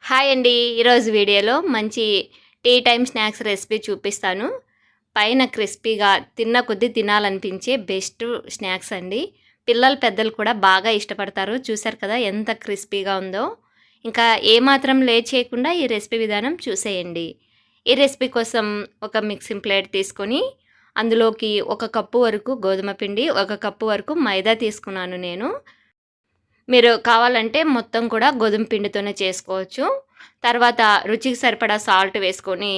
Hi అండి. ఈరోజు వీడియోలో మంచి టీ టైమ్ స్నాక్స్ రెసిపీ చూపిస్తాను. పైన క్రిస్పీగా తిన్న కొద్దీ తినాలనిపించే బెస్ట్ స్నాక్స్ అండి. పిల్లలు పెద్దలు కూడా బాగా ఇష్టపడతారు. చూసారు కదా ఎంత క్రిస్పీగా ఉందో. ఇంకా ఏమాత్రం లేట్ చేయకుండా ఈ రెసిపీ విధానం చూసేయండి. ఈ రెసిపీ కోసం ఒక మిక్సింగ్ ప్లేట్ తీసుకొని అందులోకి 1 కప్పు వరకు గోధుమ పిండి, 1 కప్పు వరకు మైదా తీసుకున్నాను నేను. మీరు కావాలంటే మొత్తం కూడా గోధుమ పిండితోనే చేసుకోవచ్చు. తర్వాత రుచికి సరిపడా సాల్ట్ వేసుకొని,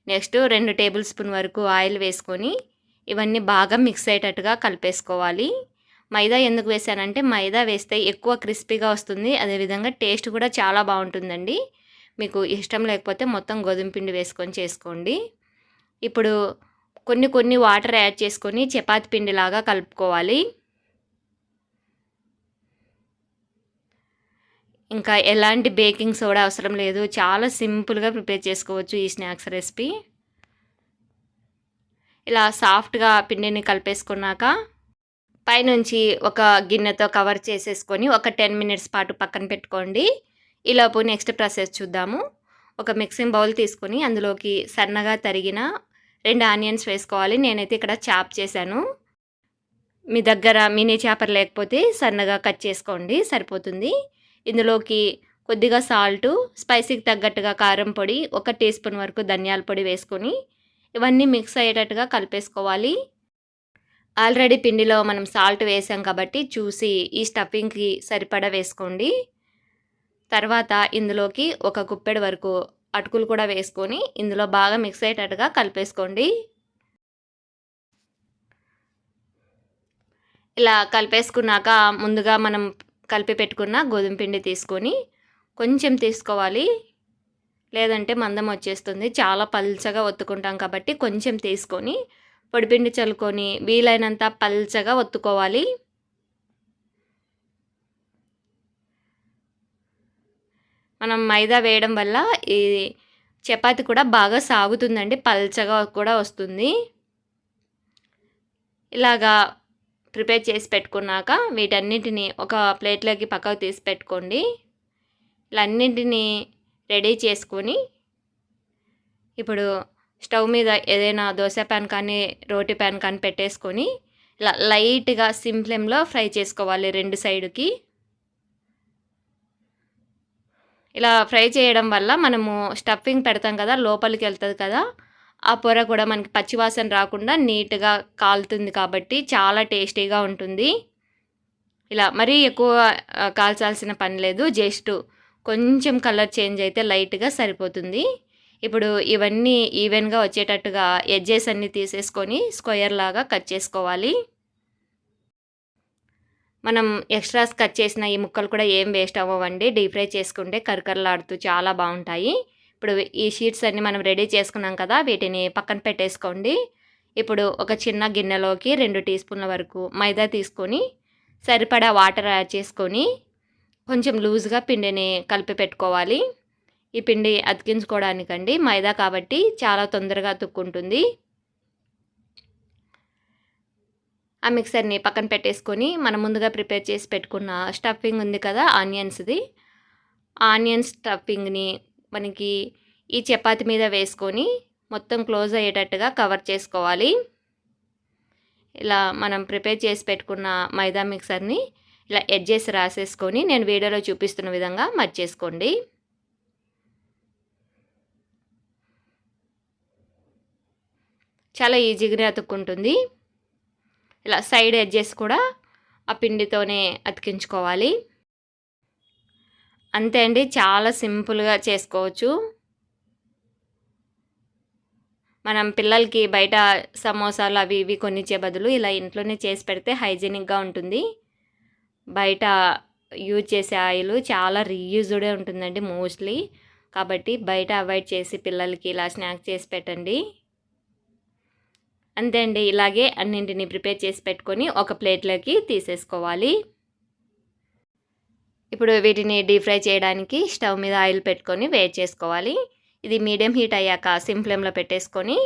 నెక్స్ట్ 2 టేబుల్ స్పూన్ వరకు ఆయిల్ వేసుకొని, ఇవన్నీ బాగా మిక్స్ అయ్యేటట్టుగా కలిపేసుకోవాలి. మైదా ఎందుకు వేసానంటే, మైదా వేస్తే ఎక్కువ క్రిస్పీగా వస్తుంది. అదేవిధంగా టేస్ట్ కూడా చాలా బాగుంటుందండి. మీకు ఇష్టం లేకపోతే మొత్తం గోధుమ పిండి వేసుకొని చేసుకోండి. ఇప్పుడు కొన్ని వాటర్ యాడ్ చేసుకొని చపాతీ పిండిలాగా కలుపుకోవాలి. ఇంకా ఎలాంటి బేకింగ్ సోడా అవసరం లేదు. చాలా సింపుల్‌గా ప్రిపేర్ చేసుకోవచ్చు ఈ స్నాక్స్ రెసిపీ. ఇలా సాఫ్ట్‌గా పిండిని కలిపేసుకున్నాక, పైనుంచి ఒక గిన్నెతో కవర్ చేసేసుకొని ఒక 10 మినిట్స్ పాటు పక్కన పెట్టుకోండి. ఈలోపు నెక్స్ట్ ప్రాసెస్ చూద్దాము. ఒక మిక్సింగ్ బౌల్ తీసుకొని అందులోకి సన్నగా తరిగిన 2 ఆనియన్స్ వేసుకోవాలి. నేనైతే ఇక్కడ చాప్ చేశాను. మీ దగ్గర మినీ చాపర్ లేకపోతే సన్నగా కట్ చేసుకోండి, సరిపోతుంది. ఇందులోకి కొద్దిగా సాల్టు, స్పైసీకి తగ్గట్టుగా కారం పొడి, 1 టీ స్పూన్ వరకు ధనియాల పొడి వేసుకొని ఇవన్నీ మిక్స్ అయ్యేటట్టుగా కలిపేసుకోవాలి. ఆల్రెడీ పిండిలో మనం సాల్ట్ వేసాం కాబట్టి చూసి ఈ స్టఫింగ్‌కి సరిపడా వేసుకోండి. తర్వాత ఇందులోకి 1 గుప్పెడు వరకు అటుకులు కూడా వేసుకొని ఇందులో బాగా మిక్స్ అయ్యేటట్టుగా కలిపేసుకోండి. ఇలా కలిపేసుకున్నాక ముందుగా మనం కలిపి పెట్టుకున్న గోధుమ పిండి తీసుకొని కొంచెం తీసుకోవాలి, లేదంటే మందం వచ్చేస్తుంది. చాలా పల్చగా ఒత్తుకుంటాం కాబట్టి కొంచెం తీసుకొని పొడిపిండి చల్లుకొని వీలైనంత పల్చగా ఒత్తుకోవాలి. మనం మైదా వేయడం వల్ల ఈ చపాతీ కూడా బాగా సాగుతుందండి, పల్చగా కూడా వస్తుంది. ఇలాగా ప్రిపేర్ చేసి పెట్టుకున్నాక వీటన్నిటిని ఒక ప్లేట్లోకి పక్కకు తీసి పెట్టుకోండి. ఇలా అన్నింటినీ రెడీ చేసుకొని ఇప్పుడు స్టవ్ మీద ఏదైనా దోశ ప్యాన్ కానీ రోటీ ప్యాన్ కానీ పెట్టేసుకొని ఇలా లైట్గా సిమ్ ఫ్లేమ్లో ఫ్రై చేసుకోవాలి 2 సైడుకి. ఇలా ఫ్రై చేయడం వల్ల మనము స్టఫింగ్ పెడతాం కదా, లోపలికి వెళ్తుంది కదా, ఆ పొర కూడా మనకి పచ్చివాసన రాకుండా నీట్గా కాలుతుంది కాబట్టి చాలా టేస్టీగా ఉంటుంది. ఇలా మరీ ఎక్కువ కాల్చాల్సిన పని లేదు, జస్ట్ కొంచెం కలర్ చేంజ్ అయితే లైట్గా సరిపోతుంది. ఇప్పుడు ఇవన్నీ ఈవెన్గా వచ్చేటట్టుగా ఎడ్జెస్ అన్నీ తీసేసుకొని స్క్వేర్ లాగా కట్ చేసుకోవాలి. మనం ఎక్స్ట్రాస్ కట్ చేసిన ఈ ముక్కలు కూడా ఏం వేస్ట్ అవ్వవండి. డీప్ ఫ్రై చేసుకుంటే కరకరలాడుతూ చాలా బాగుంటాయి. ఇప్పుడు ఈ షీట్స్ అన్నీ మనం రెడీ చేసుకున్నాం కదా, వీటిని పక్కన పెట్టేసుకోండి. ఇప్పుడు ఒక చిన్న గిన్నెలోకి 2 టీ స్పూన్ల వరకు మైదా తీసుకొని సరిపడా వాటర్ యాడ్ చేసుకొని కొంచెం లూజ్గా పిండిని కలిపి పెట్టుకోవాలి. ఈ పిండి అతికించుకోవడానికండి, మైదా కాబట్టి చాలా తొందరగా అతుక్కుంటుంది. ఆ మిక్సర్ని పక్కన పెట్టేసుకొని మనం ముందుగా ప్రిపేర్ చేసి పెట్టుకున్న స్టఫింగ్ ఉంది కదా ఆనియన్స్ది, ఆనియన్ స్టఫింగ్ని మనకి ఈ చపాతీ మీద వేసుకొని మొత్తం క్లోజ్ అయ్యేటట్టుగా కవర్ చేసుకోవాలి. ఇలా మనం ప్రిపేర్ చేసి పెట్టుకున్న మైదా మిక్సర్ని ఇలా ఎడ్జెస్ రాసేసుకొని నేను వీడియోలో చూపిస్తున్న విధంగా మర్చేసుకోండి. చాలా ఈజీగానే అతుక్కుంటుంది. ఇలా సైడ్ ఎడ్జెస్ కూడా ఆ పిండితోనే అతికించుకోవాలి. అంతే అండి, చాలా సింపుల్గా చేసుకోవచ్చు. మనం పిల్లలకి బయట సమోసాలు అవి ఇవి కొనిచ్చే బదులు ఇలా ఇంట్లోనే చేసి పెడితే హైజీనిక్గా ఉంటుంది. బయట యూజ్ చేసే ఆయిల్ చాలా రీయూజ్డే ఉంటుందండి మోస్ట్లీ. కాబట్టి బయట అవాయిడ్ చేసి పిల్లలకి ఇలా స్నాక్స్ చేసి పెట్టండి. అంతే అండి, ఇలాగే అన్నింటినీ ప్రిపేర్ చేసి పెట్టుకొని ఒక ప్లేట్లోకి తీసేసుకోవాలి. ఇప్పుడు వీటిని డీప్ ఫ్రై చేయడానికి స్టవ్ మీద ఆయిల్ పెట్టుకొని వేడి చేసుకోవాలి. ఇది మీడియం హీట్ అయ్యాక సిమ్ ఫ్లేమ్లో పెట్టేసుకొని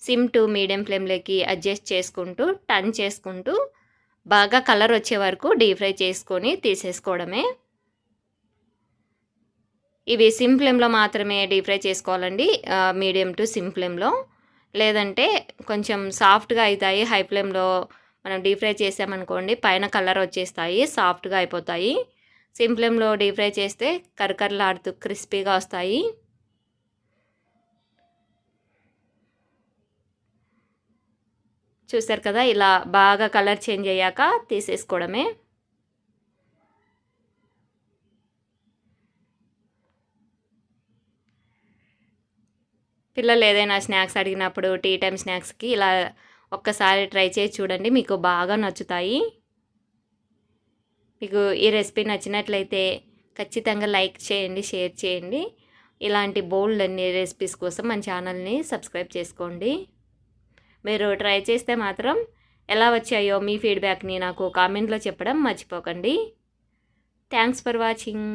సిమ్ టు మీడియం ఫ్లేమ్లోకి అడ్జస్ట్ చేసుకుంటూ టర్న్ చేసుకుంటూ బాగా కలర్ వచ్చే వరకు డీప్ ఫ్రై చేసుకొని తీసేసుకోవడమే. ఇవి సిమ్ ఫ్లేమ్‌లో మాత్రమే డీప్ ఫ్రై చేసుకోవాలండి. మీడియం టు సిమ్ ఫ్లేమ్‌లో. లేదంటే కొంచెం సాఫ్ట్‌గా అయితాయి. హై ఫ్లేమ్‌లో మనం డీప్ ఫ్రై చేసామనుకోండి పైన కలర్ వచ్చేస్తాయి. సాఫ్ట్‌గా అయిపోతాయి. సిమ్ ఫ్లేమ్‌లో డీప్ ఫ్రై చేస్తే కరకరలాడుతూ క్రిస్పీగా వస్తాయి. చూసారు కదా! ఇలా బాగా కలర్ చేంజ్ అయ్యాక తీసేసుకోవడమే. పిల్లలు ఏదైనా స్నాక్స్ అడిగినప్పుడు టీ టైమ్ స్నాక్స్‌కి ఇలా ఒక్కసారి ట్రై చేసి చూడండి. మీకు బాగా నచ్చుతాయి. మీకు ఈ రెసిపీ నచ్చినట్లయితే ఖచ్చితంగా లైక్ చేయండి, షేర్ చేయండి. ఇలాంటి బోలెడన్ని రెసిపీస్ కోసం మన ఛానల్‌ని సబ్స్క్రైబ్ చేసుకోండి. మీరు ట్రై చేస్తే మాత్రం ఎలా వచ్చాయో మీ ఫీడ్‌బ్యాక్‌ని నాకు కామెంట్‌లో చెప్పడం మర్చిపోకండి. Thanks for watching.